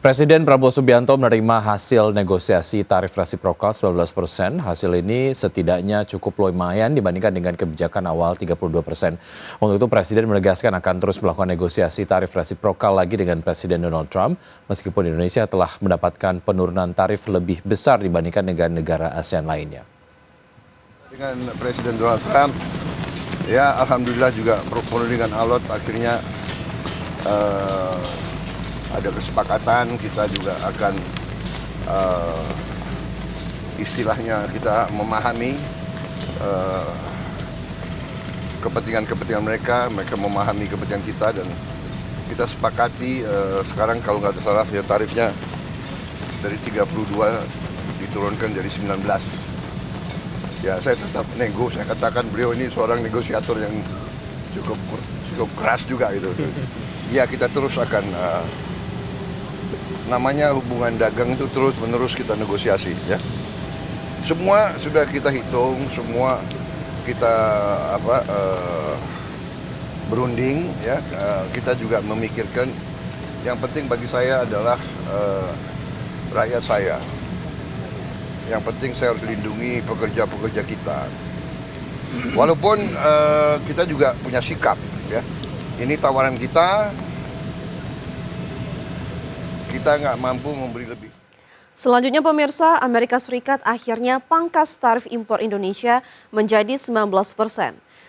Presiden Prabowo Subianto menerima hasil negosiasi tarif resiprokal 19%. Hasil ini setidaknya cukup lumayan dibandingkan dengan kebijakan awal 32%. Untuk itu Presiden menegaskan akan terus melakukan negosiasi tarif resiprokal lagi dengan Presiden Donald Trump, meskipun Indonesia telah mendapatkan penurunan tarif lebih besar dibandingkan dengan negara ASEAN lainnya. Dengan Presiden Donald Trump, ya alhamdulillah juga perundingan alot akhirnya ada kesepakatan. Kita juga akan istilahnya kita memahami kepentingan mereka memahami kepentingan kita, dan kita sepakati sekarang kalau nggak salah ya tarifnya dari 32 diturunkan jadi 19. Ya saya tetap nego, saya katakan beliau ini seorang negosiator yang cukup keras juga gitu. Ya kita terus akan namanya hubungan dagang itu terus-menerus kita negosiasi ya. Semua sudah kita hitung, semua kita berunding ya. Kita juga memikirkan yang penting bagi saya adalah rakyat saya. Yang penting saya harus lindungi pekerja-pekerja kita. Walaupun kita juga punya sikap ya. Ini tawaran kita nggak mampu memberi lebih. Selanjutnya pemirsa, Amerika Serikat akhirnya pangkas tarif impor Indonesia menjadi 19%.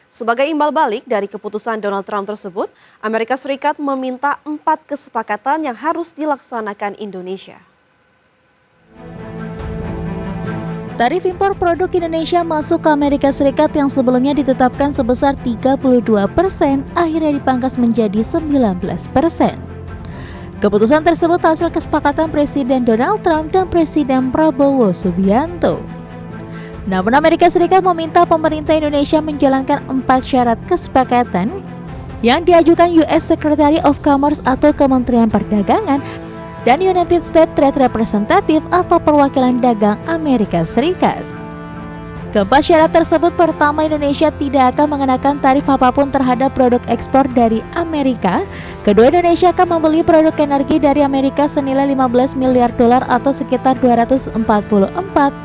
Sebagai imbal balik dari keputusan Donald Trump tersebut, Amerika Serikat meminta 4 kesepakatan yang harus dilaksanakan Indonesia. Tarif impor produk Indonesia masuk ke Amerika Serikat yang sebelumnya ditetapkan sebesar 32%, akhirnya dipangkas menjadi 19%. Keputusan tersebut hasil kesepakatan Presiden Donald Trump dan Presiden Prabowo Subianto. Namun Amerika Serikat meminta pemerintah Indonesia menjalankan 4 syarat kesepakatan yang diajukan US Secretary of Commerce atau Kementerian Perdagangan dan United States Trade Representative atau perwakilan dagang Amerika Serikat. Keempat syarat tersebut, pertama, Indonesia tidak akan mengenakan tarif apapun terhadap produk ekspor dari Amerika. Kedua, Indonesia akan membeli produk energi dari Amerika senilai 15 miliar dolar atau sekitar 244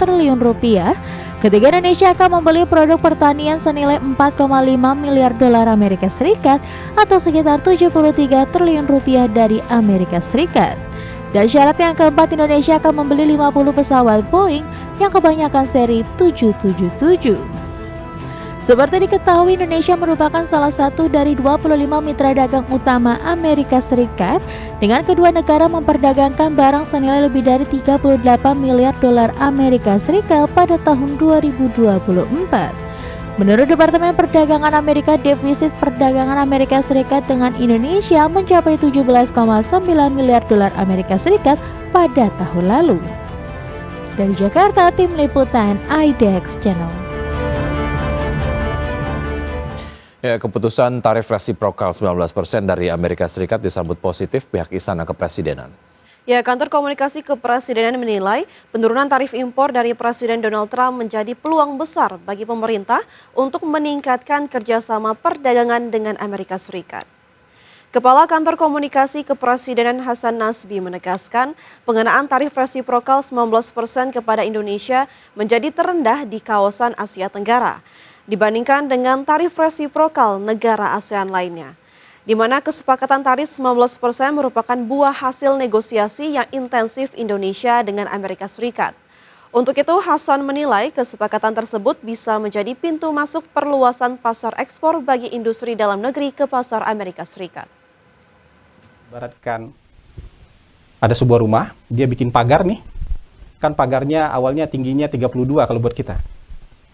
triliun rupiah. Ketiga, Indonesia akan membeli produk pertanian senilai 4,5 miliar dolar Amerika Serikat atau sekitar 73 triliun rupiah dari Amerika Serikat. Dan syarat yang keempat, Indonesia akan membeli 50 pesawat Boeing yang kebanyakan seri 777. Seperti diketahui, Indonesia merupakan salah satu dari 25 mitra dagang utama Amerika Serikat, dengan kedua negara memperdagangkan barang senilai lebih dari 38 miliar dolar Amerika Serikat pada tahun 2024. Menurut Departemen Perdagangan Amerika, defisit perdagangan Amerika Serikat dengan Indonesia mencapai 17,9 miliar dolar Amerika Serikat pada tahun lalu. Dari Jakarta, Tim Liputan IDX Channel. Ya, keputusan tarif resiprokal 19% dari Amerika Serikat disambut positif pihak Istana Kepresidenan. Ya, Kantor Komunikasi Kepresidenan menilai penurunan tarif impor dari Presiden Donald Trump menjadi peluang besar bagi pemerintah untuk meningkatkan kerjasama perdagangan dengan Amerika Serikat. Kepala Kantor Komunikasi Kepresidenan Hasan Nasbi menegaskan pengenaan tarif resiprokal 19% kepada Indonesia menjadi terendah di kawasan Asia Tenggara dibandingkan dengan tarif resiprokal negara ASEAN lainnya, di mana kesepakatan tarif 19% merupakan buah hasil negosiasi yang intensif Indonesia dengan Amerika Serikat. Untuk itu, Hasan menilai kesepakatan tersebut bisa menjadi pintu masuk perluasan pasar ekspor bagi industri dalam negeri ke pasar Amerika Serikat. Ibaratkan ada sebuah rumah, dia bikin pagar nih, kan pagarnya awalnya tingginya 32 kalau buat kita.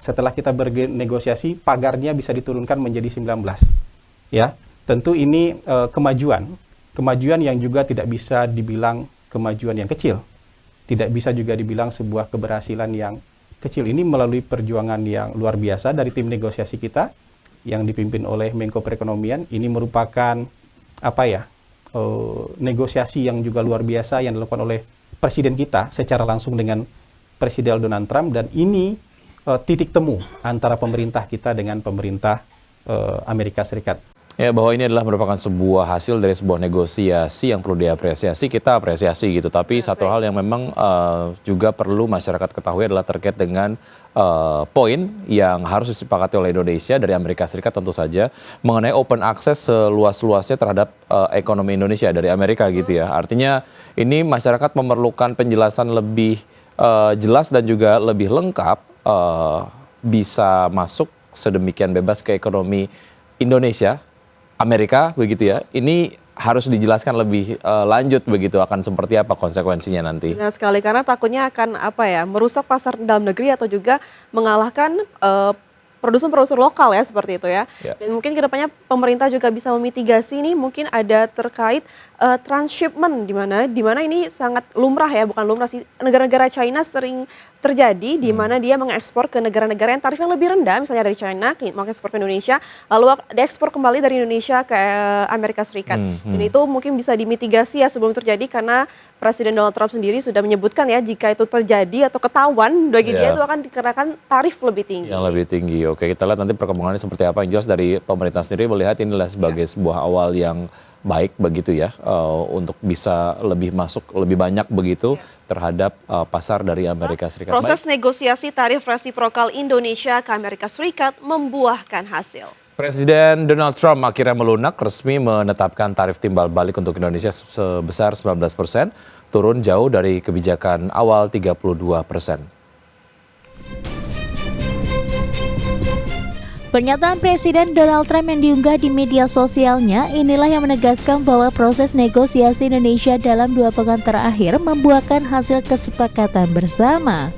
Setelah kita bernegosiasi, pagarnya bisa diturunkan menjadi 19. Ya. Tentu ini kemajuan yang juga tidak bisa dibilang kemajuan yang kecil. Tidak bisa juga dibilang sebuah keberhasilan yang kecil. Ini melalui perjuangan yang luar biasa dari tim negosiasi kita yang dipimpin oleh Menko Perekonomian. Ini merupakan negosiasi yang juga luar biasa yang dilakukan oleh Presiden kita secara langsung dengan Presiden Donald Trump, dan ini titik temu antara pemerintah kita dengan pemerintah Amerika Serikat. Ya, bahwa ini adalah merupakan sebuah hasil dari sebuah negosiasi yang perlu diapresiasi, kita apresiasi gitu. Tapi satu hal yang memang juga perlu masyarakat ketahui adalah terkait dengan poin yang harus disepakati oleh Indonesia dari Amerika Serikat tentu saja mengenai open access seluas-luasnya terhadap ekonomi Indonesia dari Amerika gitu ya. Artinya ini masyarakat memerlukan penjelasan lebih jelas dan juga lebih lengkap bisa masuk sedemikian bebas ke ekonomi Indonesia, Amerika begitu ya. Ini harus dijelaskan lebih lanjut begitu akan seperti apa konsekuensinya nanti. Benar sekali, karena takutnya akan merusak pasar dalam negeri atau juga mengalahkan produsen-produsen lokal ya seperti itu ya. Dan mungkin kedepannya pemerintah juga bisa memitigasi nih, mungkin ada terkait transshipment di mana ini sangat lumrah ya, bukan lumrah sih, negara-negara China sering terjadi di mana dia mengekspor ke negara-negara yang tarifnya lebih rendah, misalnya dari China mengekspor ke Indonesia, lalu diekspor kembali dari Indonesia ke Amerika Serikat. Dan itu mungkin bisa dimitigasi ya sebelum terjadi, karena Presiden Donald Trump sendiri sudah menyebutkan ya jika itu terjadi atau ketahuan bagi dia itu akan dikenakan tarif lebih tinggi. Yang lebih tinggi. Oke, kita lihat nanti perkembangannya seperti apa. Yang jelas dari pemerintah sendiri melihat inilah sebagai sebuah awal yang baik begitu ya, untuk bisa lebih masuk lebih banyak begitu terhadap pasar dari Amerika Serikat. Proses negosiasi tarif resiprokal Indonesia ke Amerika Serikat membuahkan hasil. Presiden Donald Trump akhirnya melunak resmi menetapkan tarif timbal balik untuk Indonesia sebesar 19%, turun jauh dari kebijakan awal 32%. Pernyataan Presiden Donald Trump yang diunggah di media sosialnya inilah yang menegaskan bahwa proses negosiasi Indonesia dalam 2 pekan terakhir membuahkan hasil kesepakatan bersama.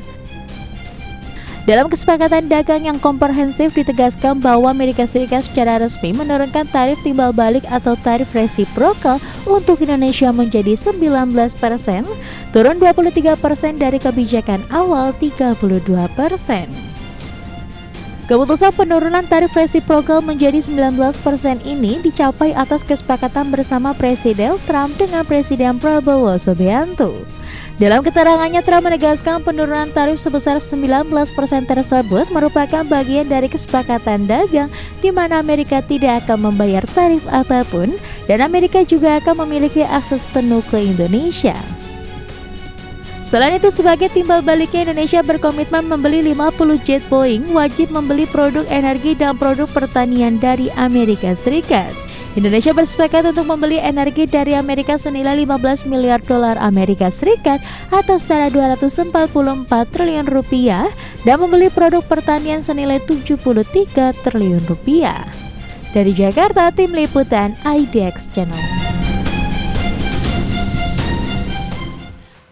Dalam kesepakatan dagang yang komprehensif ditegaskan bahwa Amerika Serikat secara resmi menurunkan tarif timbal balik atau tarif resiprokal untuk Indonesia menjadi 19%, turun 23% dari kebijakan awal 32%. Keputusan penurunan tarif resiprokal menjadi 19% ini dicapai atas kesepakatan bersama Presiden Trump dengan Presiden Prabowo Subianto. Dalam keterangannya, Trump menegaskan penurunan tarif sebesar 19% tersebut merupakan bagian dari kesepakatan dagang di mana Amerika tidak akan membayar tarif apapun dan Amerika juga akan memiliki akses penuh ke Indonesia. Selain itu, sebagai timbal baliknya, Indonesia berkomitmen membeli 50 jet Boeing, wajib membeli produk energi dan produk pertanian dari Amerika Serikat. Indonesia bersepakat untuk membeli energi dari Amerika senilai 15 miliar dolar Amerika Serikat atau setara 244 triliun rupiah dan membeli produk pertanian senilai 73 triliun rupiah. Dari Jakarta, Tim Liputan IDX Channel.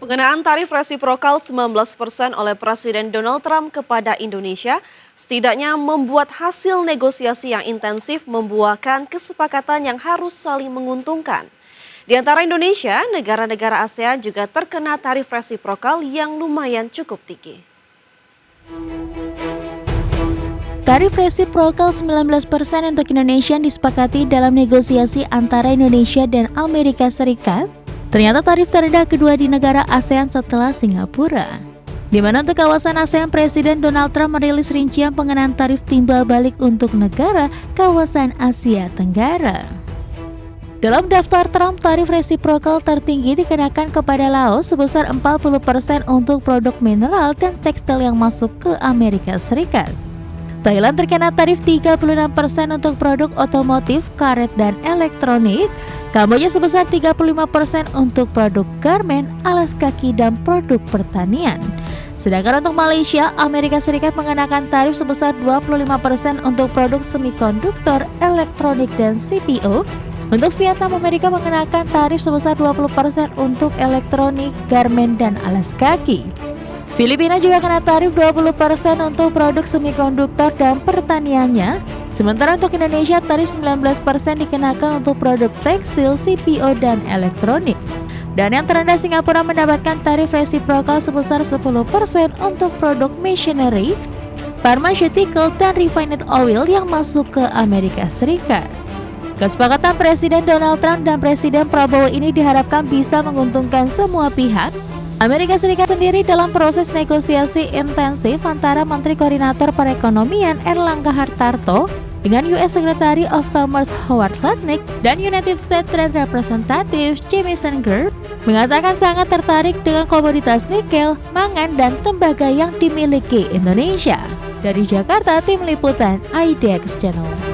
Pengenaan tarif resiprokal 19% oleh Presiden Donald Trump kepada Indonesia setidaknya membuat hasil negosiasi yang intensif membuahkan kesepakatan yang harus saling menguntungkan. Di antara Indonesia, negara-negara ASEAN juga terkena tarif resiprokal yang lumayan cukup tinggi. Tarif resiprokal 19% untuk Indonesia disepakati dalam negosiasi antara Indonesia dan Amerika Serikat. Ternyata tarif terendah kedua di negara ASEAN setelah Singapura. Di mana untuk kawasan ASEAN, Presiden Donald Trump merilis rincian pengenaan tarif timbal balik untuk negara kawasan Asia Tenggara. Dalam daftar Trump, tarif resiprokal tertinggi dikenakan kepada Laos sebesar 40% untuk produk mineral dan tekstil yang masuk ke Amerika Serikat. Thailand terkena tarif 36% untuk produk otomotif, karet, dan elektronik. Kamboja sebesar 35% untuk produk garmen, alas kaki, dan produk pertanian. Sedangkan untuk Malaysia, Amerika Serikat mengenakan tarif sebesar 25% untuk produk semikonduktor, elektronik, dan CPO. Untuk Vietnam, Amerika mengenakan tarif sebesar 20% untuk elektronik, garmen, dan alas kaki. Filipina juga kena tarif 20% untuk produk semikonduktor dan pertaniannya. Sementara untuk Indonesia, tarif 19% dikenakan untuk produk tekstil, CPO, dan elektronik. Dan yang terendah, Singapura mendapatkan tarif resiprokal sebesar 10% untuk produk machinery, pharmaceutical, dan refined oil yang masuk ke Amerika Serikat. Kesepakatan Presiden Donald Trump dan Presiden Prabowo ini diharapkan bisa menguntungkan semua pihak. Amerika Serikat sendiri dalam proses negosiasi intensif antara Menteri Koordinator Perekonomian Erlangga Hartarto dengan US Secretary of Commerce Howard Lutnick dan United States Trade Representative Jamieson Greer mengatakan sangat tertarik dengan komoditas nikel, mangan, dan tembaga yang dimiliki Indonesia. Dari Jakarta, Tim Liputan IDX Channel.